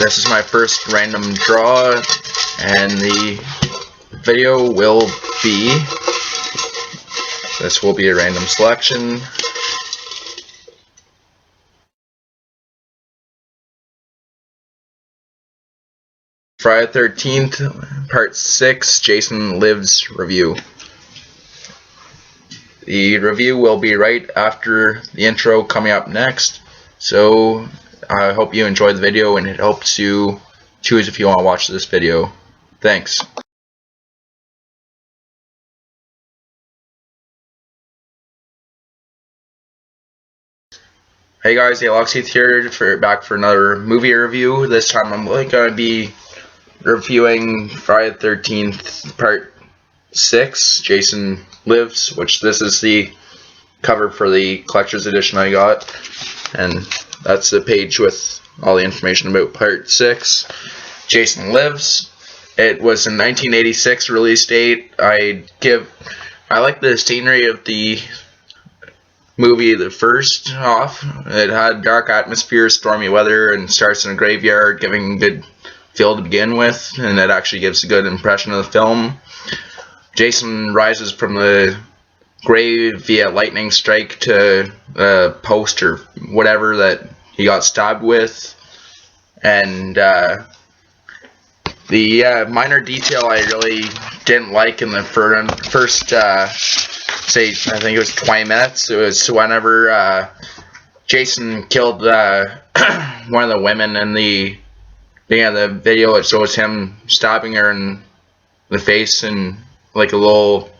This is my first random draw, and the video will be, this will be a random selection. Friday the 13th, Part 6, Jason Lives review. The review will be right after the intro coming up next, so I hope you enjoyed the video and it helps you choose if you want to watch this video. Thanks. Hey guys, Zayloxithe here, back for another movie review. This time I'm going to be reviewing Friday the 13th Part 6, Jason Lives, which this is the cover for the collector's edition I got, and that's the page with all the information about Part 6, Jason Lives. It was in 1986 release date. I like the scenery of the movie the first off. It had dark atmosphere, stormy weather, and starts in a graveyard, giving a good feel to begin with, and it actually gives a good impression of the film. Jason rises from the grave via lightning strike to a post or whatever that he got stabbed with, and the minor detail I really didn't like in the first say I think it was 20 minutes, it was whenever Jason killed one of the women in the beginning of the video. It shows him stabbing her in the face and like a little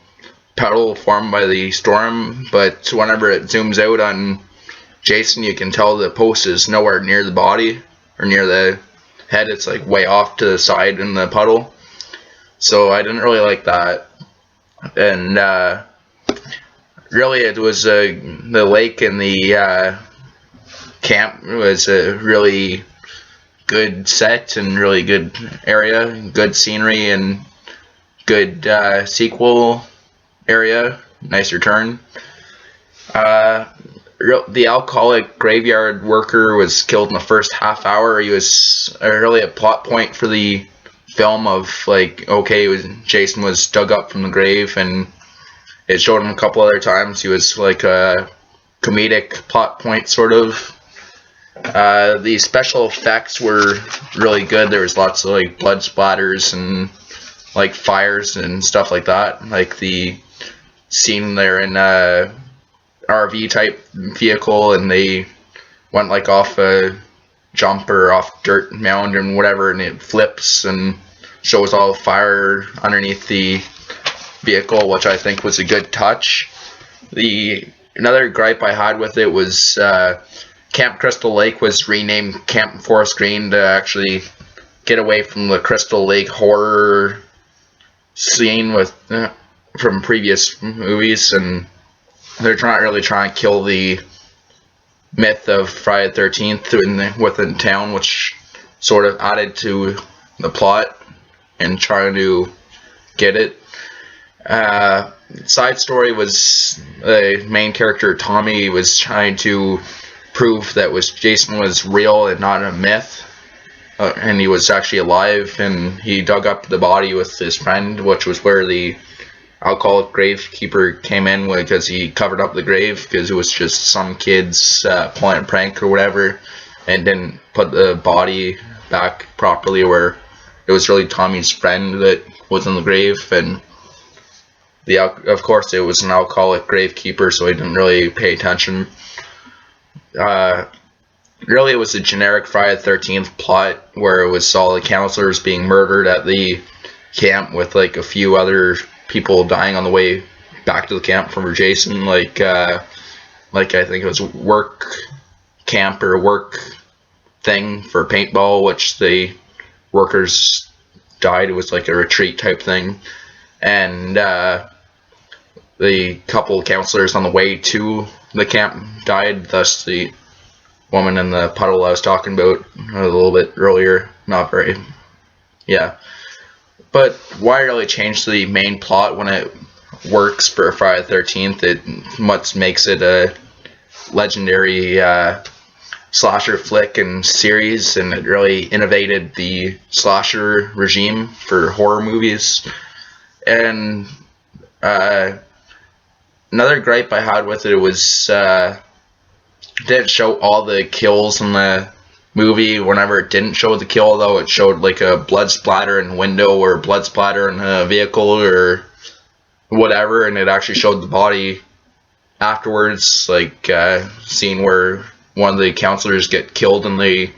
puddle formed by the storm, but whenever it zooms out on Jason, you can tell the post is nowhere near the body or near the head. It's like way off to the side in the puddle, so I didn't really like that. And really it was the lake and the camp was a really good set and really good area, good scenery, and good sequel area, nice return. The alcoholic graveyard worker was killed in the first half hour. He was really a plot point for the film of like, okay, Jason was dug up from the grave, and it showed him a couple other times. He was like a comedic plot point sort of. The special effects were really good. There was lots of like blood splatters and like fires and stuff like that. Like the scene there in a RV type vehicle, and they went like off a jump or off dirt mound and whatever, and it flips and shows all the fire underneath the vehicle, which I think was a good touch. Another gripe I had with it was Camp Crystal Lake was renamed Camp Forest Green to actually get away from the Crystal Lake horror scene with from previous movies, and they're not really trying to kill the myth of Friday the 13th within town, which sort of added to the plot and trying to get it. Side story was the main character Tommy was trying to prove that Jason was real and not a myth, and he was actually alive, and he dug up the body with his friend, which was where the alcoholic gravekeeper came in, because he covered up the grave because it was just some kids pulling a prank or whatever, and didn't put the body back properly where it was really Tommy's friend that was in the grave. And of course it was an alcoholic gravekeeper, so he didn't really pay attention. Really it was a generic Friday the 13th plot where it was all the counselors being murdered at the camp with like a few other people dying on the way back to the camp from Jason, like I think it was work camp or work thing for paintball, which the workers died. It was like a retreat type thing, and the couple counselors on the way to the camp died, thus the woman in the puddle I was talking about a little bit earlier, not very, yeah. But why really change the main plot when it works for Friday the 13th? It much makes it a legendary slasher flick and series, and it really innovated the slasher regime for horror movies. And another gripe I had with it was it didn't show all the kills in the movie. Whenever it didn't show the kill, though, it showed like a blood splatter in a window or blood splatter in a vehicle or whatever, and it actually showed the body afterwards, like scene where one of the counselors get killed in the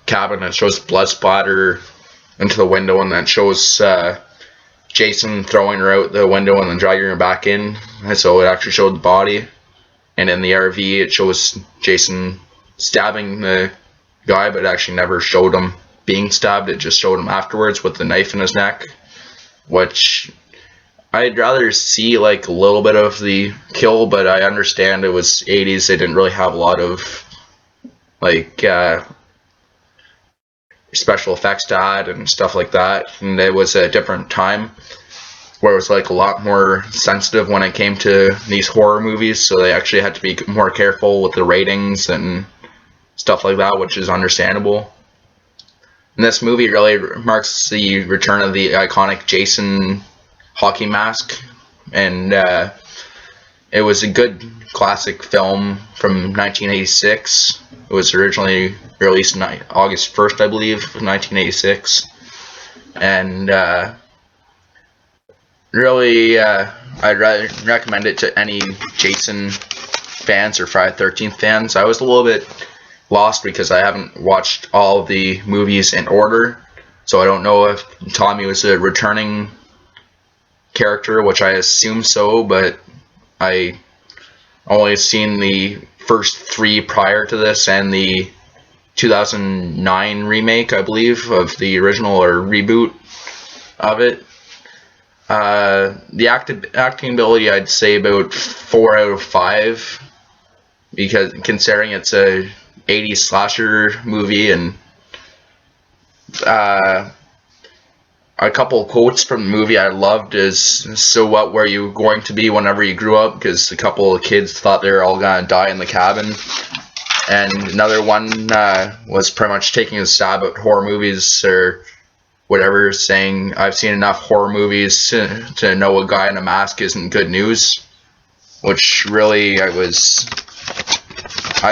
cabin. It shows blood splatter into the window, and then shows Jason throwing her out the window and then dragging her back in. And so it actually showed the body. And in the RV, it shows Jason stabbing the guy, but it actually never showed him being stabbed. It just showed him afterwards with the knife in his neck, which I'd rather see like a little bit of the kill, but I understand it was 80s. They didn't really have a lot of like special effects to add and stuff like that, and it was a different time where it was like a lot more sensitive when it came to these horror movies, so they actually had to be more careful with the ratings and stuff like that, which is understandable. And this movie really marks the return of the iconic Jason hockey mask, and it was a good classic film from 1986. It was originally released August 1st, I believe, 1986. And really, I'd recommend it to any Jason fans or Friday the 13th fans. I was a little bit lost because I haven't watched all of the movies in order, so I don't know if Tommy was a returning character, which I assume so, but I only seen the first three prior to this and the 2009 remake, I believe, of the original or reboot of it. The acting ability, I'd say about 4 out of 5, because considering it's a 80s slasher movie. And a couple of quotes from the movie I loved is, "So what were you going to be whenever you grew up?" Because a couple of kids thought they were all going to die in the cabin. And another one was pretty much taking a stab at horror movies or whatever, saying, "I've seen enough horror movies to know a guy in a mask isn't good news." Which really, I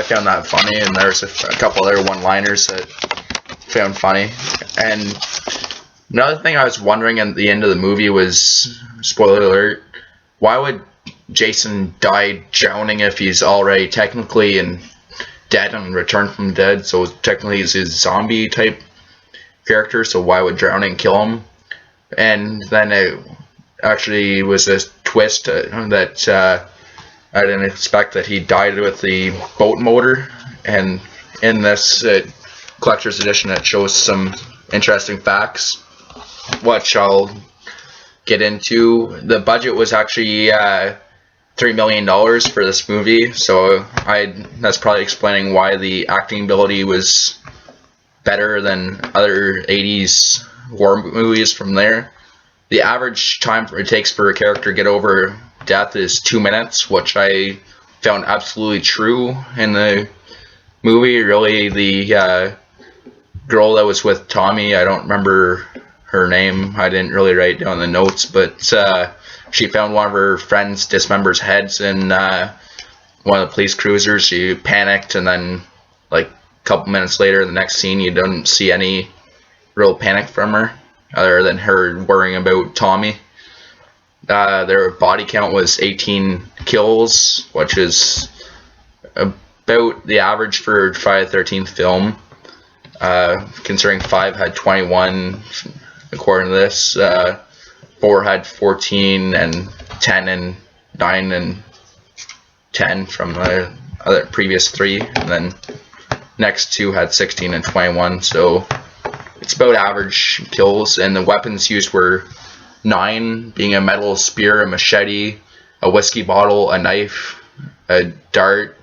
found that funny, and there's a couple other one-liners that I found funny. And another thing I was wondering at the end of the movie was, spoiler alert, why would Jason die drowning if he's already technically dead and returned from the dead? So technically he's a zombie type character, so why would drowning kill him? And then it actually was a twist that I didn't expect, that he died with the boat motor. And in this collector's edition, it shows some interesting facts, which I'll get into. The budget was actually $3 million for this movie, so that's probably explaining why the acting ability was better than other 80s horror movies from there. The average time it takes for a character to get over death is 2 minutes, which I found absolutely true in the movie. Really, the girl that was with Tommy, I don't remember her name, I didn't really write down the notes, but she found one of her friends' dismembered heads in one of the police cruisers. She panicked, and then like a couple minutes later, the next scene, you don't see any real panic from her other than her worrying about Tommy. Their body count was 18 kills, which is about the average for Friday the 13th film, considering 5 had 21 according to this, 4 had 14, and 10 and 9 and 10 from the other previous 3, and then next 2 had 16 and 21, so it's about average kills. And the weapons used were 9, being a metal spear, a machete, a whiskey bottle, a knife, a dart,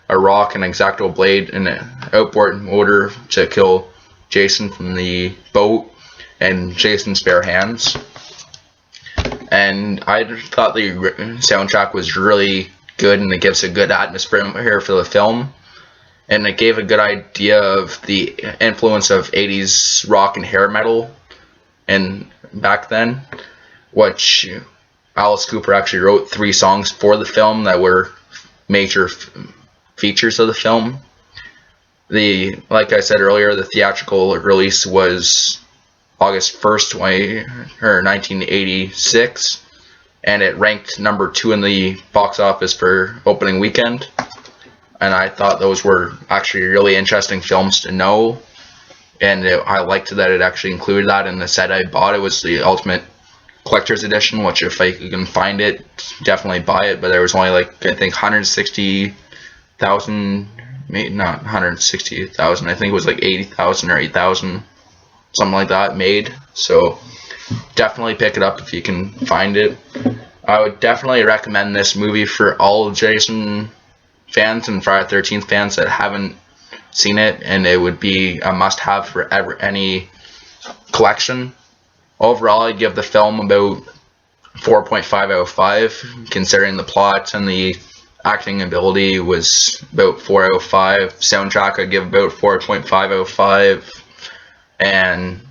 a rock, an X-Acto blade, and an outboard motor to kill Jason from the boat, and Jason's bare hands. And I thought the soundtrack was really good, and it gives a good atmosphere here for the film. and it gave a good idea of the influence of 80s rock and hair metal and back then, which Alice Cooper actually wrote 3 songs for the film that were major features of the film. Like I said earlier, the theatrical release was August 1st, 1986, and it ranked number 2 in the box office for opening weekend. And I thought those were actually really interesting films to know, and I liked that it actually included that in the set I bought. It was the Ultimate Collector's Edition, which if I can find it, definitely buy it, but there was only like, I think 160,000, maybe not 160,000, I think it was like 80,000 or 8,000, something like that made, so definitely pick it up if you can find it. I would definitely recommend this movie for all Jason fans and Friday the 13th fans that haven't seen it, and it would be a must-have for any collection. Overall, I'd give the film about 4.5 out of 5, considering the plot and the acting ability was about 4 out of 5. Soundtrack I'd give about 4.5 out of 5, and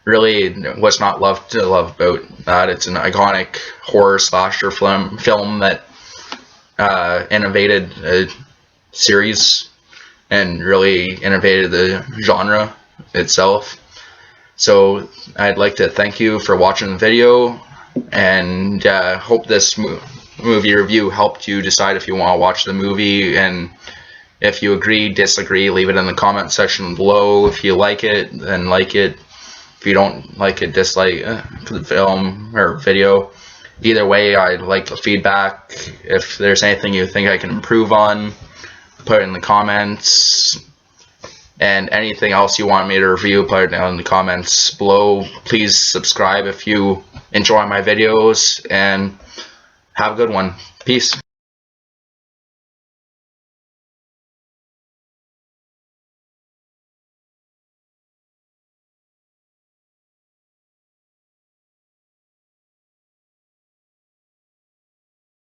really what's not to love about that? It's an iconic horror slasher film that innovated a series and really innovated the genre itself. So I'd like to thank you for watching the video, and hope this movie review helped you decide if you want to watch the movie, and if you agree, disagree, leave it in the comment section below. If you like it, then like it. If you don't like it, dislike the film or video. Either way, I'd like the feedback. If there's anything you think I can improve on, put it in the comments. And anything else you want me to review, put it down in the comments below. Please subscribe if you enjoy my videos, and have a good one. Peace.